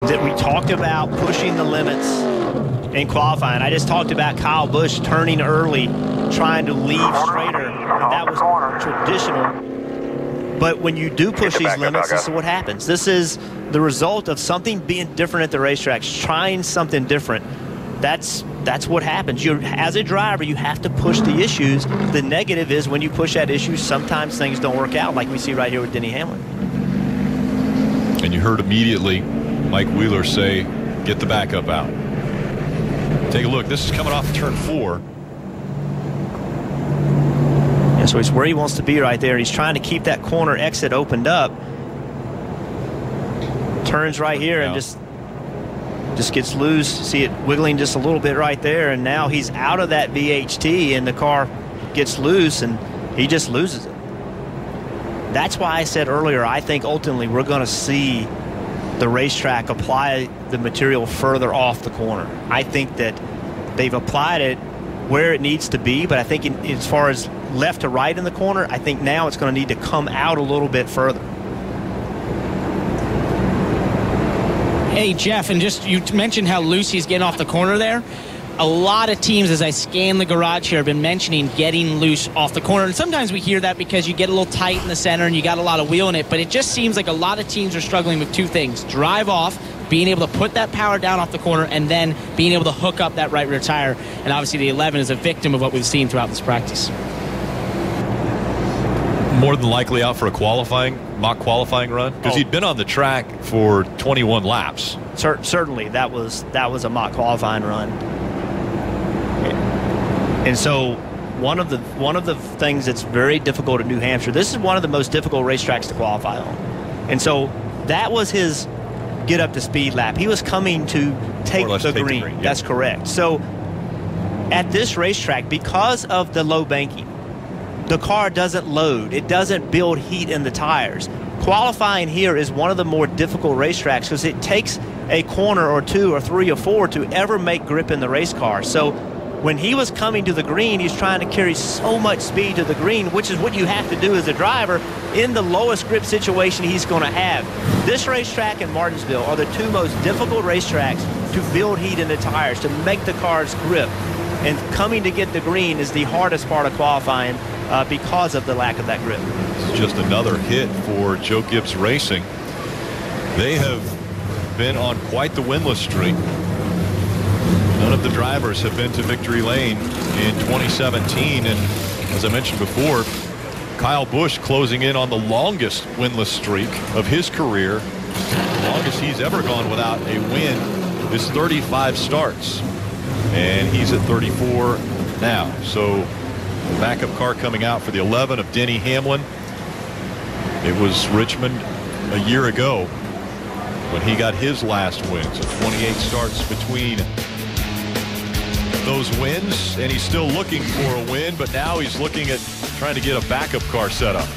That we talked about pushing the limits in qualifying. I just talked about Kyle Busch turning early, trying to leave straighter. That was traditional. But when you do push these limits, this is what happens. This is the result of something being different at the racetracks, trying something different. That's what happens. As a driver, you have to push the issues. The negative is when you push that issue, sometimes things don't work out, like we see right here with Denny Hamlin. And you heard immediately Mike Wheeler say, get the backup out. Take a look. This is coming off turn 4. Yeah, so he's where he wants to be right there. He's trying to keep that corner exit opened up. Turns right here and just gets loose. See it wiggling just a little bit right there, and now he's out of that VHT and the car gets loose and he just loses it. That's why I said earlier, I think ultimately we're going to see the racetrack apply the material further off the corner. I think that they've applied it where it needs to be, but I think as far as left to right in the corner, I think now it's going to need to come out a little bit further. Hey, Jeff, and just you mentioned how loose he's getting off the corner there. A lot of teams, as I scan the garage here, have been mentioning getting loose off the corner. And sometimes we hear that because you get a little tight in the center and you got a lot of wheel in it. But it just seems like a lot of teams are struggling with two things. Drive off, being able to put that power down off the corner, and then being able to hook up that right rear tire. And obviously the 11 is a victim of what we've seen throughout this practice. More than likely out for a mock qualifying run? Because he'd been on the track for 21 laps. Certainly, that was a mock qualifying run. And so one of the things that's very difficult at New Hampshire, this is one of the most difficult racetracks to qualify on. And so that was his get up to speed lap. He was coming to take the green. Yep. That's correct. So at this racetrack, because of the low banking, the car doesn't load. It doesn't build heat in the tires. Qualifying here is one of the more difficult racetracks because it takes a corner or 2 or 3 or 4 to ever make grip in the race car. So when he was coming to the green, he's trying to carry so much speed to the green, which is what you have to do as a driver in the lowest grip situation he's going to have. This racetrack and Martinsville are the two most difficult racetracks to build heat in the tires, to make the cars grip. And coming to get the green is the hardest part of qualifying because of the lack of that grip. It's just another hit for Joe Gibbs Racing. They have been on quite the winless streak. None of the drivers have been to victory lane in 2017, and as I mentioned before, Kyle Busch closing in on the longest winless streak of his career. The longest he's ever gone without a win is 35 starts, and he's at 34 now. So the backup car coming out for the 11 of Denny Hamlin. It was Richmond a year ago when he got his last win. So 28 starts between those wins, and he's still looking for a win, but now he's looking at trying to get a backup car set up.